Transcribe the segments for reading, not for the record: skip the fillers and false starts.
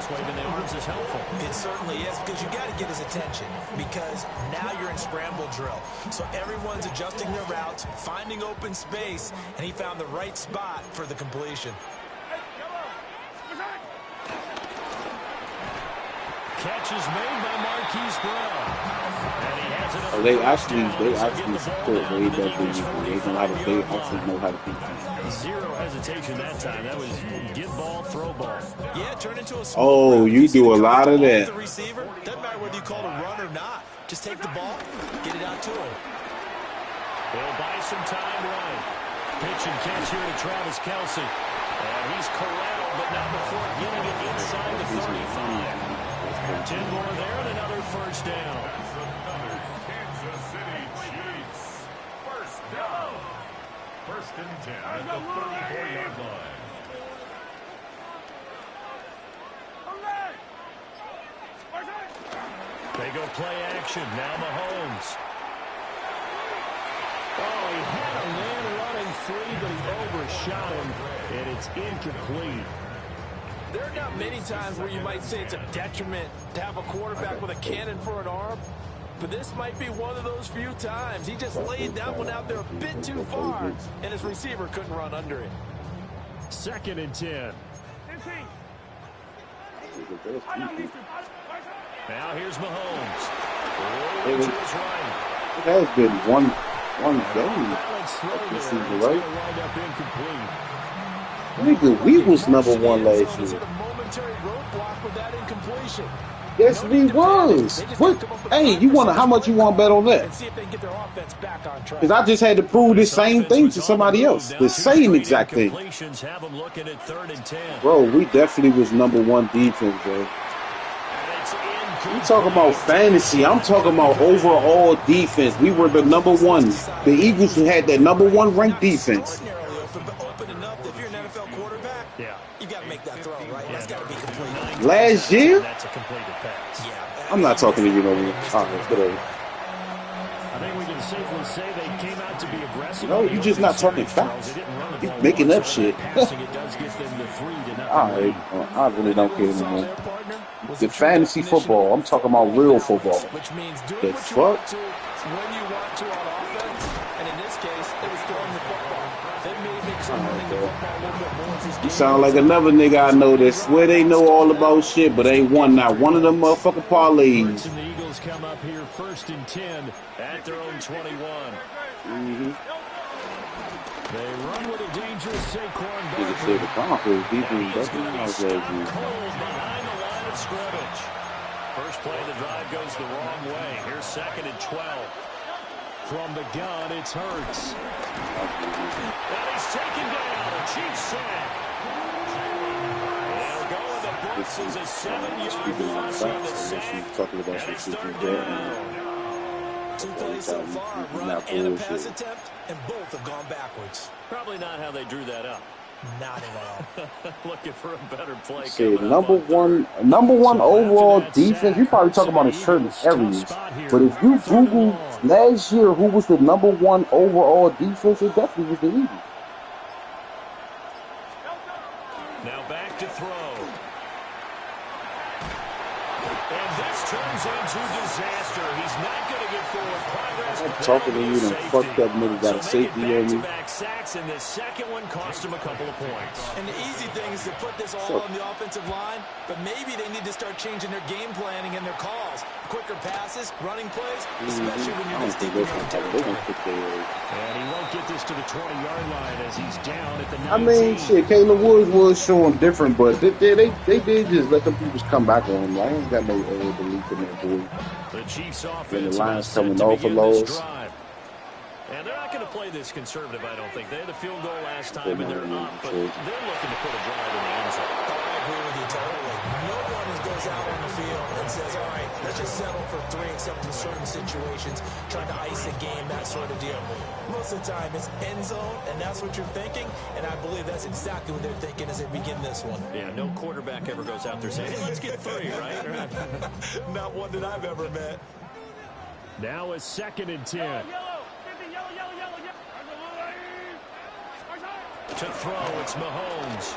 pass waving the arms is helpful. It certainly is, because you got to get his attention, because now you're in scramble drill. So everyone's adjusting their routes, finding open space, and he found the right spot for the completion. Catch is made by Marquise Brown. And he has it up. They actually support what he does. They actually know how to beat him. Zero hesitation that time. That was get ball, throw ball. Yeah, turn into a Oh, you do a lot of that. The receiver, doesn't matter whether you call it a run or not. Just take the ball, get it out to him. They'll buy some time running. Pitch and catch here to Travis Kelce. And he's corralled, but not before getting it inside the 35. 10 more there and another first down. Kansas City Chiefs. First down. First and 10 at the 34-yard line. They go play action. Now Mahomes. Oh, he had a man running free, but he overshot him, and it's incomplete. There are not many times where you might say it's a detriment to have a quarterback with a cannon for an arm, but this might be one of those few times. He just laid that one out there a bit too far, and his receiver couldn't run under it. 2nd and 10. Now here's Mahomes. Oh, to his right. It has been one game. Right? Nigga, we was number one last year. Yes, we was. What? Hey, you want how much you want to bet on that? Because I just had to prove the same thing to somebody else. The same exact thing. Bro, we definitely was number one defense, bro. You talking about fantasy. I'm talking about overall defense. We were the number one. The Eagles had that number one ranked defense. Last year? I'm not talking to you no more. All right, whatever. I think we can safely say they came out to be aggressive. No, you're just not talking facts. You're making up shit. All right, I really don't care anymore. The fantasy football. I'm talking about real football. The fuck? When you want to on offense, and in this case, it was throwing the football. They may make some running the football a little bit more. You sound like another nigga I know that swear they know all about shit, but ain't won not one of them motherfucking parlays. The Eagles come up here 1st and 10 at their own 21. They run with a dangerous Saquon Barkley. The Broncos defense cold behind the line of scrimmage. First play of the drive goes the wrong way. Here's 2nd and 12. From the gun, it's Hurts. And he's taken down. A Chiefs sack. They'll go in the books as a 7-yard loss on the sack. And it's 3rd down. 2 plays so far, run and a pass attempt, and both have gone backwards. Probably not how they drew that up. Not at all. Looking for a better play. Say number one overall defense. You probably talking about in certain areas, but if you Google last year who was the number one overall defense, it definitely was the Eagles. Now back to throw. And this turns into disaster. He's not going to get forward progress. I'm talking to you, and fucked up nigga got a safety on me. Back sacks, and the second one cost him a couple of points. And the easy thing is to put this all on the offensive line, but maybe they need to start changing their game planning and their calls. Quicker passes, running plays, especially when you're this deep in your territory. And he won't get this to the 20-yard line as he's down at the 19. I mean, shit, Caleb Woods was showing different, but they did just let them people come back on him. I ain't got no belief in that boy. The Chiefs offense when the line's coming off of lows. And they're not going to play this conservative, I don't think. They had the field goal last time, and they're up, but they're looking to put a drive in the end zone. I agree with you totally. No one goes out on the field and says, all right, let's just settle for 3 except in certain situations, trying to ice a game, that sort of deal. Most of the time, it's end zone, and that's what you're thinking, and I believe that's exactly what they're thinking as they begin this one. Yeah, no quarterback ever goes out there saying, hey, let's get 3, right? Not one that I've ever met. Now it's 2nd and 10. To throw, it's Mahomes.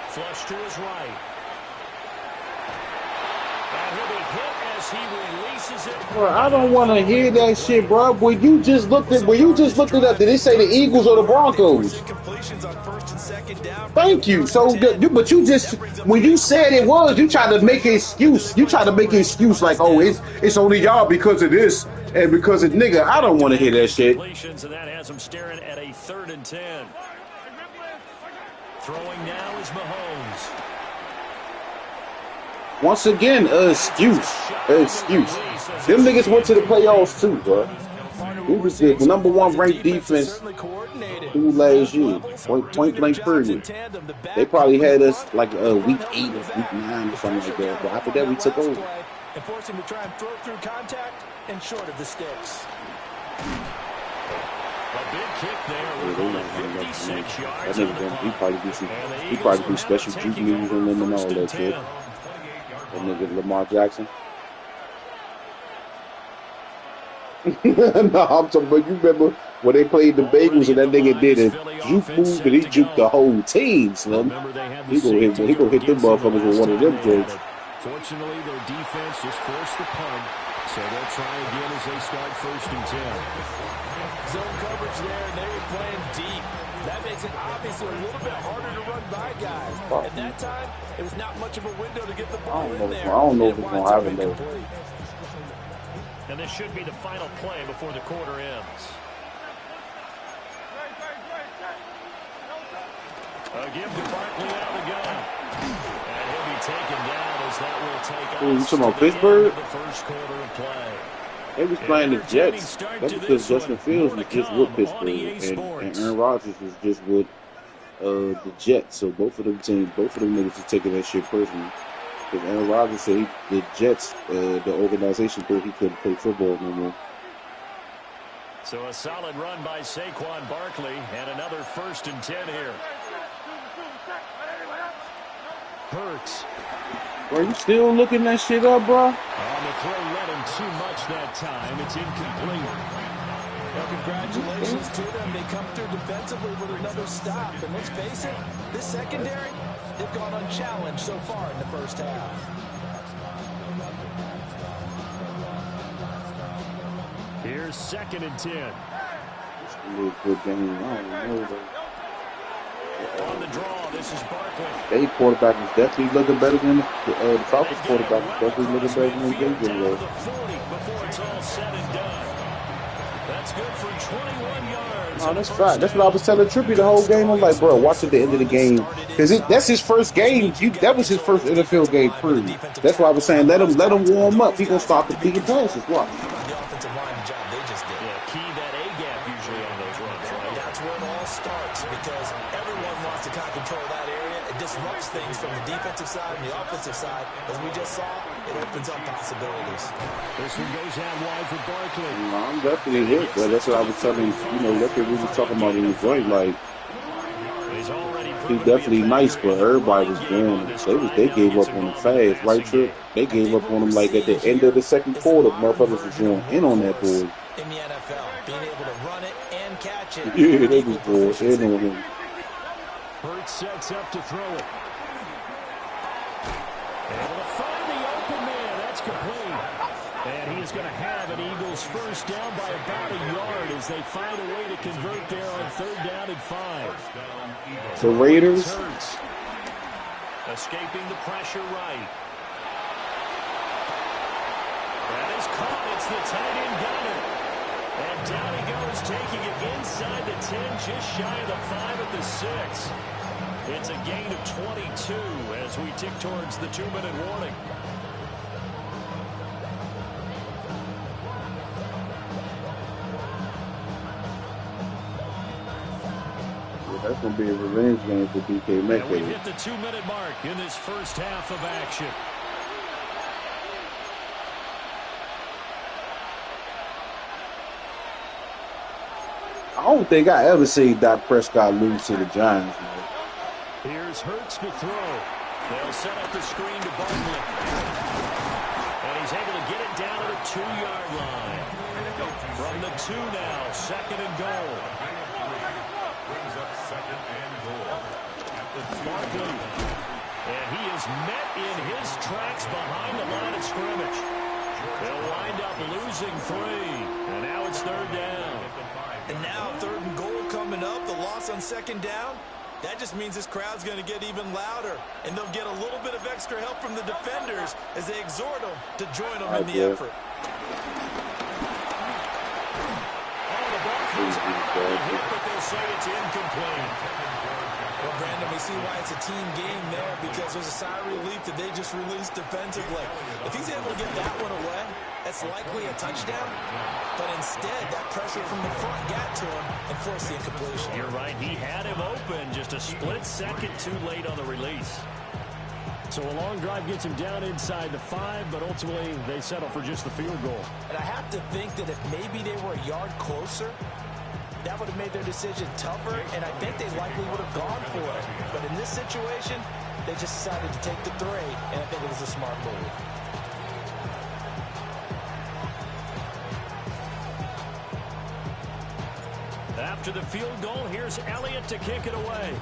Flush to his right. And he'll be hit as he releases it. Bro, I don't want to hear that shit, bro. When you just looked it up, did they say the Eagles or the Broncos? Thank you. So, but you just, when you said it was, you tried to make an excuse. You tried to make an excuse like, oh, it's only y'all because of this and because of nigga. I don't want to hear that shit. And that has him staring at a 3rd and 10. Throwing now is Mahomes. Once again, excuse. Them niggas went to the playoffs too, bro. It was the number 1 ranked defense through last year. Point blank period. They probably had us like week 8 or week 9 or something like that. But after that, we took over. And forced him to try and throw through contact and short of the sticks. A big kick there. 56 yards. He probably do special juke moves on them and all that shit. That nigga Lamar Jackson. No, I'm talking about, you remember when they played the Bengals and that nigga did a juke move and he juked the whole team, son. He gonna hit them motherfuckers with one of them jokes. Fortunately, their defense just forced the punt, so they'll try again as they start 1st and 10. Zone coverage there, and they were playing deep. That makes it obviously a little bit harder to run by guys. At that time, it was not much of a window to get the ball in there. I don't know if it's going to happen, though. And this should be the final play before the quarter ends. A give to Barkley out of the gun. And he'll be taken down as that will take you talking about Pittsburgh? the first quarter of play. They was playing the Jets. That's because Justin Fields was just with Pittsburgh, and Aaron Rodgers was just with the Jets. So both of them niggas are taking that shit personally. Because Aaron Rodgers said the Jets, the organization, thought he couldn't play football no more. So a solid run by Saquon Barkley, and another 1st and 10 here. Hurts. Are you still looking that shit up, bro? On the throw, led him too much that time. It's incomplete. Well, congratulations to them. They come through defensively with another stop. And let's face it, this secondary, they've gone unchallenged so far in the first half. Here's 2nd and 10. It's a little good game. I don't know, though. On the draw, this is Barkley. They quarterback is definitely looking better than the Falcons quarterback is definitely looking better than the Jalen. Before it's all said and done. That's good for 21 yards. No, that's fine. That's what I was telling Trippy the whole game. I'm like, bro, watch at the end of the game. Because that's his first game. That was his first NFL game, period. That's why I was saying, let him warm up. He's going to start completing passes. Watch. The offensive line job they just did. Yeah, key that A-gap usually on those runs, right? That's where it all starts because everyone wants to kind of control that area. It disrupts things from the defensive side and the offensive side. As we just saw, it opens up possibilities. This one goes out wide for Barkley. I'm definitely hit, but that's what I was telling you. That's what we was talking about in the joint. Like, he's definitely nice, but everybody was going. They gave up on him fast, right, Trip? They gave up on him like at the end of the second quarter. Motherfuckers was going in on that boy. In the NFL, being able to run it and catch it. Yeah, they was going in on him. Hurts sets up to throw it. Able to find the open man. That's complete. And he is going to have an Eagles first down by about a yard as they find a way to convert there on 3rd down and 5. So Raiders. Hurts. Escaping the pressure right. That is caught. It's the tight end gunner. And down he goes, taking it inside the 10, just shy of the 5 at the 6. It's a gain of 22 as we tick towards the 2-minute warning. That's going to be a revenge game for DK Metcalf. And we've hit the 2-minute mark in this first half of action. I don't think I ever seen Dak Prescott lose to the Giants, man. Here's Hurts to throw. They'll set up the screen to Barkley. And he's able to get it down to the 2-yard line. From the 2 now, 2nd and goal. Brings up 2nd and goal. At the 2. Barkley And he is met in his tracks behind the line of scrimmage. They'll wind up losing 3. And now it's 3rd down. And now 3rd and goal coming up. The loss on 2nd down. That just means this crowd's going to get even louder. And they'll get a little bit of extra help from the defenders as they exhort them to join them in the effort. Oh, the ball comes out on the hit, but they'll say it's incomplete. Well, Brandon, we see why it's a team game there, because there's a sigh of relief that they just released defensively. If he's able to get that one away, that's likely a touchdown. But instead, that pressure from the front got to him and forced the incompletion. You're right. He had him open just a split second too late on the release. So a long drive gets him down inside the 5, but ultimately they settle for just the field goal. And I have to think that if maybe they were a yard closer, that would have made their decision tougher, and I think they likely would have gone for it. But in this situation, they just decided to take the 3, and I think it was a smart move. After the field goal, here's Elliott to kick it away.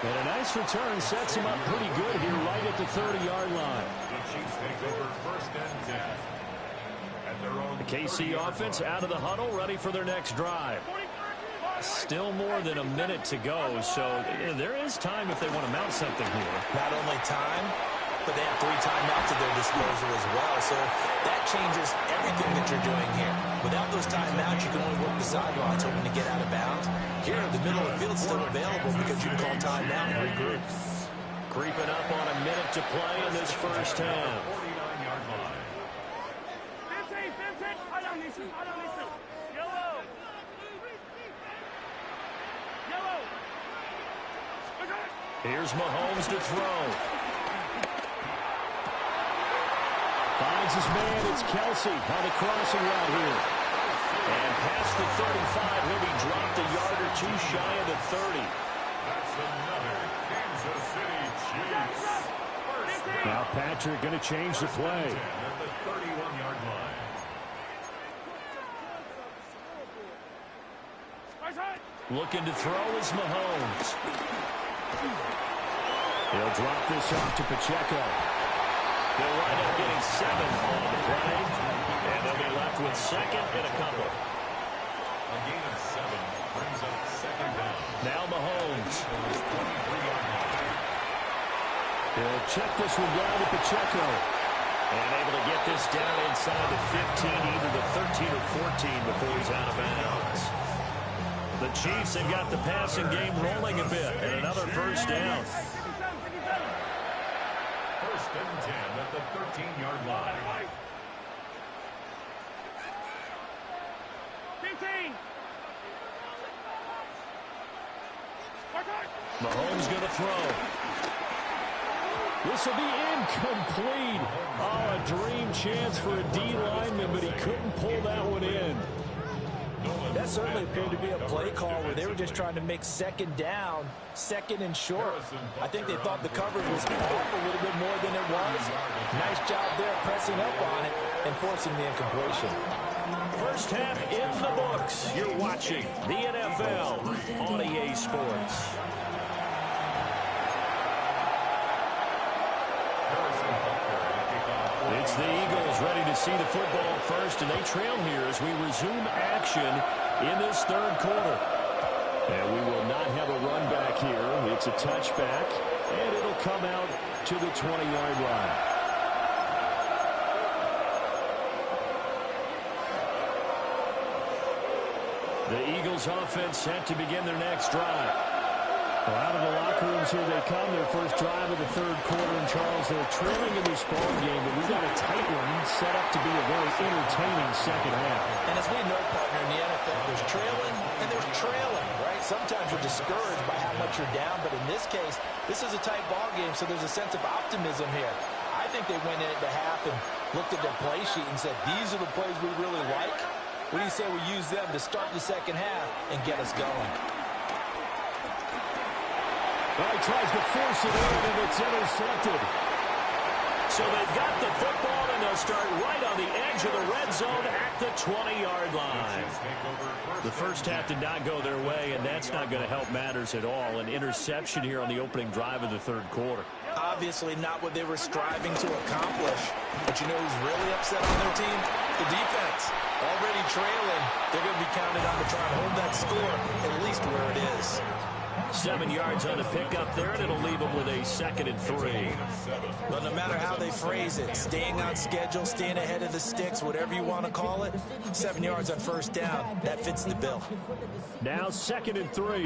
And a nice return sets him up pretty good here right at the 30-yard line. The Chiefs take over 1st and 10. At their own The KC offense out of the huddle, ready for their next drive. Still more than a minute to go, so there is time if they want to mount something here. Not only time, but they have 3 timeouts at their disposal as well. So that changes everything that you're doing here. Without those timeouts, you can only work the sidelines hoping to get out of bounds. Here, the middle of the field is still available because you can call timeout and regroup. Creeping up on a minute to play in this first half. 49-yard line. Here's Mahomes to throw. Finds his man. It's Kelsey on the crossing route here. And past the 35, he'll be dropped a yard or 2 shy of the 30. That's another Kansas City Chiefs. Now Patrick going to change the play. At the 31-yard line. Looking to throw is Mahomes. He'll drop this off to Pacheco. They'll wind up getting 7 on the play. And they'll be left with 2nd and a couple. A gain of 7 brings up 2nd down. Now Mahomes. 23-yard line. He'll check this one down to Pacheco. And able to get this down inside the 15, either the 13 or 14 before he's out of bounds. The Chiefs have got the passing game rolling a bit. And another first down. 1st and 10 at the 13-yard line. 15. Mahomes going to throw. This will be incomplete. Oh, a dream chance for a D lineman, but he couldn't pull that one in. That certainly appeared to be a play call where they were just trying to make 2nd down, 2nd and short. I think they thought the coverage was off a little bit more than it was. Nice job there pressing up on it and forcing the incompletion. First half in the books. You're watching the NFL on EA Sports. It's the Eagles ready to see the football first, and they trail here as we resume action in this 3rd quarter. And we will not have a run back here. It's a touchback, and it'll come out to the 20-yard line. The Eagles offense set to begin their next drive. Well, out of the locker rooms here they come, their first drive of the 3rd quarter. And Charles, they're trailing in this ball game, but we've got a tight one set up to be a very entertaining second half. And as we know, partner, in the NFL, there's trailing and there's trailing, right? Sometimes you're discouraged by how much you're down, but in this case, this is a tight ball game, so there's a sense of optimism here. I think they went into the half and looked at their play sheet and said, these are the plays we really like. What do you say we use them to start the second half and get us going? Well, he tries to force it in, and it's intercepted. So they've got the football, and they'll start right on the edge of the red zone at at the 20-yard line. The first half did not go their way, and that's not going to help matters at all. An interception here on the opening drive of the third quarter. Obviously not what they were striving to accomplish. But you know who's really upset on their team? The defense. Already trailing. They're going to be counted on to try and hold that score at least where it is. 7 yards on the pickup there, and it'll leave them with a 2nd and 3. But no matter how they phrase it, staying on schedule, staying ahead of the sticks, whatever you want to call it, 7 yards on first down, that fits the bill. Now 2nd and 3.